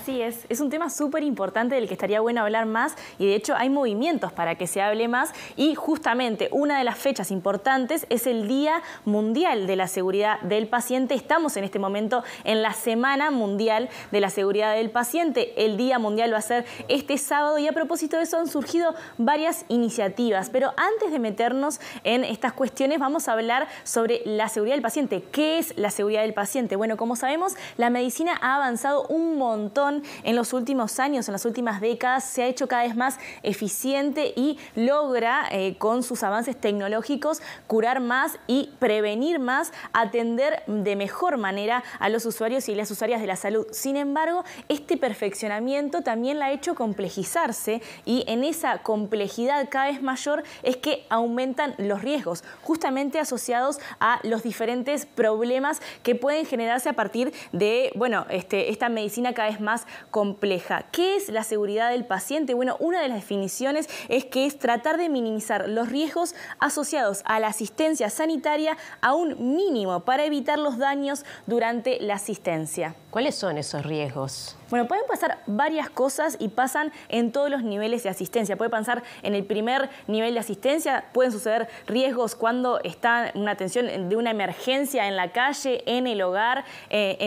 Sí, es un tema súper importante del que estaría bueno hablar más y de hecho hay movimientos para que se hable más y justamente una de las fechas importantes es el Día Mundial de la Seguridad del Paciente. Estamos en este momento en la Semana Mundial de la Seguridad del Paciente. El Día Mundial va a ser este sábado y a propósito de eso han surgido varias iniciativas. Pero antes de meternos en estas cuestiones vamos a hablar sobre la seguridad del paciente. ¿Qué es la seguridad del paciente? Bueno, como sabemos, la medicina ha avanzado un montón en los últimos años, en las últimas décadas, se ha hecho cada vez más eficiente y logra, con sus avances tecnológicos, curar más y prevenir más, atender de mejor manera a los usuarios y las usuarias de la salud. Sin embargo, este perfeccionamiento también la ha hecho complejizarse y en esa complejidad cada vez mayor es que aumentan los riesgos, justamente asociados a los diferentes problemas que pueden generarse a partir de, bueno, esta medicina cada vez más compleja. ¿Qué es la seguridad del paciente? Bueno, una de las definiciones es que es tratar de minimizar los riesgos asociados a la asistencia sanitaria a un mínimo para evitar los daños durante la asistencia. ¿Cuáles son esos riesgos? Bueno, pueden pasar varias cosas y pasan en todos los niveles de asistencia. Puede pasar en el primer nivel de asistencia, pueden suceder riesgos cuando está una atención de una emergencia en la calle, en el hogar,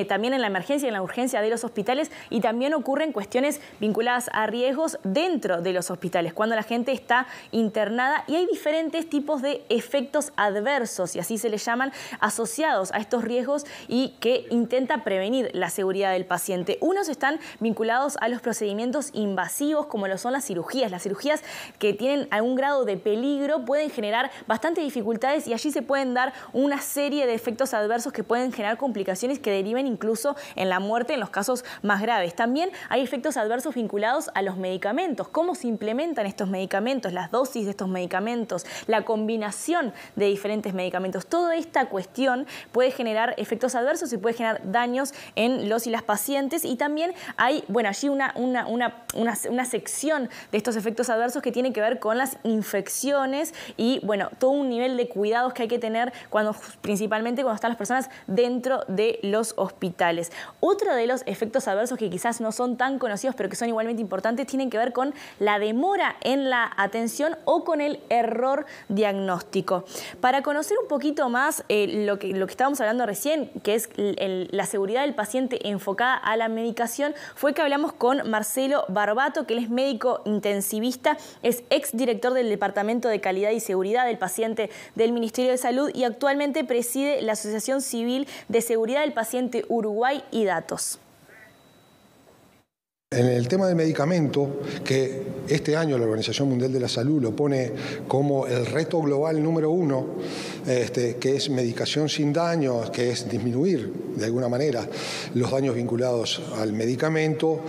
también en la emergencia y en la urgencia de los hospitales y también ocurren cuestiones vinculadas a riesgos dentro de los hospitales, cuando la gente está internada y hay diferentes tipos de efectos adversos, y así se les llaman, asociados a estos riesgos y que intenta prevenir la seguridad del paciente. Unos están vinculados a los procedimientos invasivos como lo son las cirugías. Las cirugías que tienen algún grado de peligro pueden generar bastantes dificultades y allí se pueden dar una serie de efectos adversos que pueden generar complicaciones que deriven incluso en la muerte en los casos más graves. También hay efectos adversos vinculados a los medicamentos. ¿Cómo se implementan estos medicamentos? Las dosis de estos medicamentos, la combinación de diferentes medicamentos. Toda esta cuestión puede generar efectos adversos y puede generar daños en los y las pacientes y también hay, bueno, allí una sección de estos efectos adversos que tiene que ver con las infecciones y, bueno, todo un nivel de cuidados que hay que tener principalmente cuando están las personas dentro de los hospitales. Otro de los efectos adversos que quizás no son tan conocidos, pero que son igualmente importantes, tienen que ver con la demora en la atención o con el error diagnóstico. Para conocer un poquito más lo que estábamos hablando recién, que es la seguridad del paciente enfocada a la medicación, fue que hablamos con Marcelo Barbato, que él es médico intensivista, es exdirector del Departamento de Calidad y Seguridad del Paciente del Ministerio de Salud y actualmente preside la Asociación Civil de Seguridad del Paciente Uruguay y Datos. En el tema del medicamento, que este año la Organización Mundial de la Salud lo pone como el reto global número 1, que es medicación sin daños, que es disminuir de alguna manera los daños vinculados al medicamento.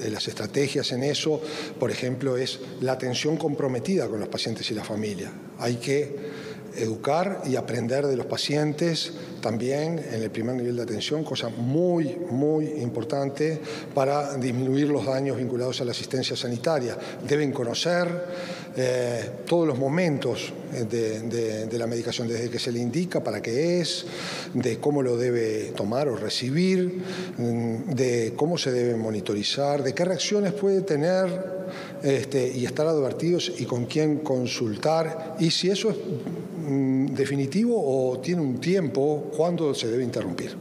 Las estrategias en eso, por ejemplo, es la atención comprometida con los pacientes y la familia. Hay que educar y aprender de los pacientes también en el primer nivel de atención, cosa muy, muy importante para disminuir los daños vinculados a la asistencia sanitaria. Deben conocer todos los momentos de la medicación, desde que se le indica para qué es, de cómo lo debe tomar o recibir, de cómo se debe monitorizar, de qué reacciones puede tener y estar advertidos y con quién consultar, y si eso es definitivo o tiene un tiempo, cuándo se debe interrumpir.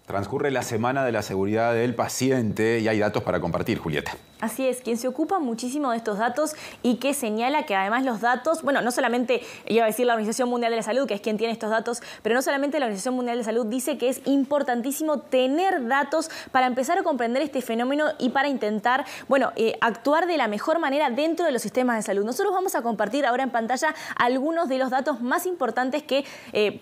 Transcurre la Semana de la Seguridad del Paciente y hay datos para compartir, Julieta. Así es, quien se ocupa muchísimo de estos datos y que señala que además los datos, bueno, no solamente, iba a decir la Organización Mundial de la Salud, que es quien tiene estos datos, pero no solamente la Organización Mundial de la Salud dice que es importantísimo tener datos para empezar a comprender este fenómeno y para intentar, bueno, actuar de la mejor manera dentro de los sistemas de salud. Nosotros vamos a compartir ahora en pantalla algunos de los datos más importantes que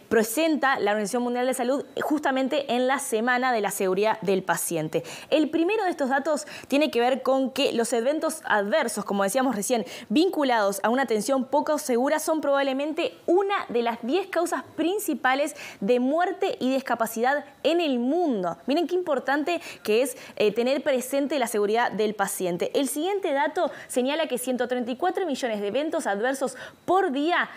presenta la Organización Mundial de la Salud justamente en la Semana de la Seguridad del Paciente. El primero de estos datos tiene que ver con dijo que los eventos adversos, como decíamos recién, vinculados a una atención poco segura, son probablemente una de las 10 causas principales de muerte y discapacidad en el mundo. Miren qué importante que es tener presente la seguridad del paciente. El siguiente dato señala que 134 millones de eventos adversos por día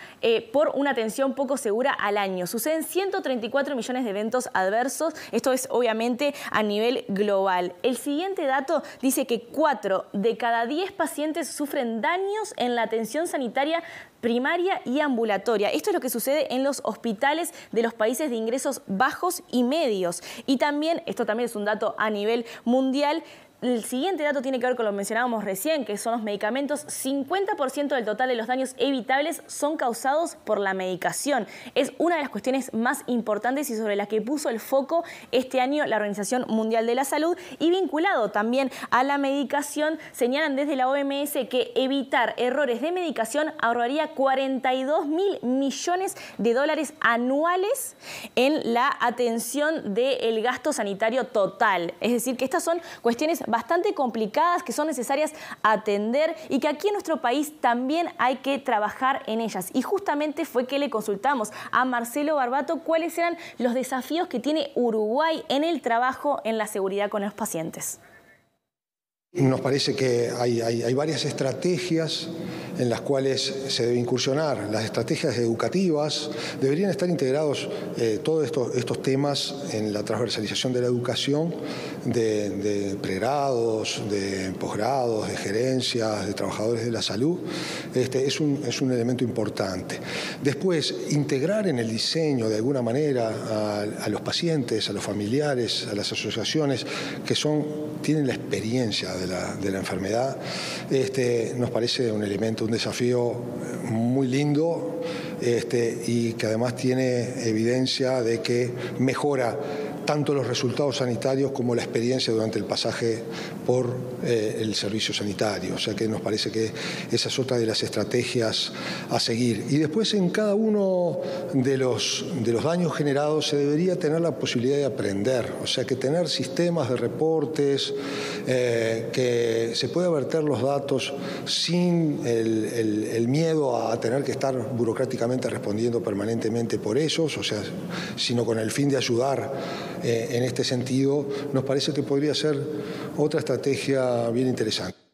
por una atención poco segura al año. Suceden 134 millones de eventos adversos. Esto es obviamente a nivel global. El siguiente dato dice que 4 de cada 10 pacientes sufren daños en la atención sanitaria primaria y ambulatoria. Esto es lo que sucede en los hospitales de los países de ingresos bajos y medios. Y también, esto también es un dato a nivel mundial, el siguiente dato tiene que ver con lo que mencionábamos recién, que son los medicamentos. 50% del total de los daños evitables son causados por la medicación. Es una de las cuestiones más importantes y sobre la que puso el foco este año la Organización Mundial de la Salud. Y vinculado también a la medicación, señalan desde la OMS que evitar errores de medicación ahorraría 42.000 millones de dólares anuales en la atención del gasto sanitario total. Es decir, que estas son cuestiones bastante complicadas que son necesarias atender y que aquí en nuestro país también hay que trabajar en ellas. Y justamente fue que le consultamos a Marcelo Barbato cuáles eran los desafíos que tiene Uruguay en el trabajo en la seguridad con los pacientes. Nos parece que hay varias estrategias en las cuales se debe incursionar. Las estrategias educativas deberían estar integrados todos estos temas en la transversalización de la educación, de pregrados, de posgrados, de gerencias, de trabajadores de la salud. Es un elemento importante. Después, integrar en el diseño de alguna manera a los pacientes, a los familiares, a las asociaciones que tienen la experiencia de la enfermedad, nos parece un elemento, un desafío muy lindo y que además tiene evidencia de que mejora tanto los resultados sanitarios como la experiencia durante el pasaje por el servicio sanitario. O sea que nos parece que esa es otra de las estrategias a seguir. Y después en cada uno de los daños generados se debería tener la posibilidad de aprender. O sea que tener sistemas de reportes, que se pueda verter los datos sin el miedo a tener que estar burocráticamente respondiendo permanentemente por ellos, o sea, sino con el fin de ayudar en este sentido, nos parece que podría ser otra estrategia bien interesante.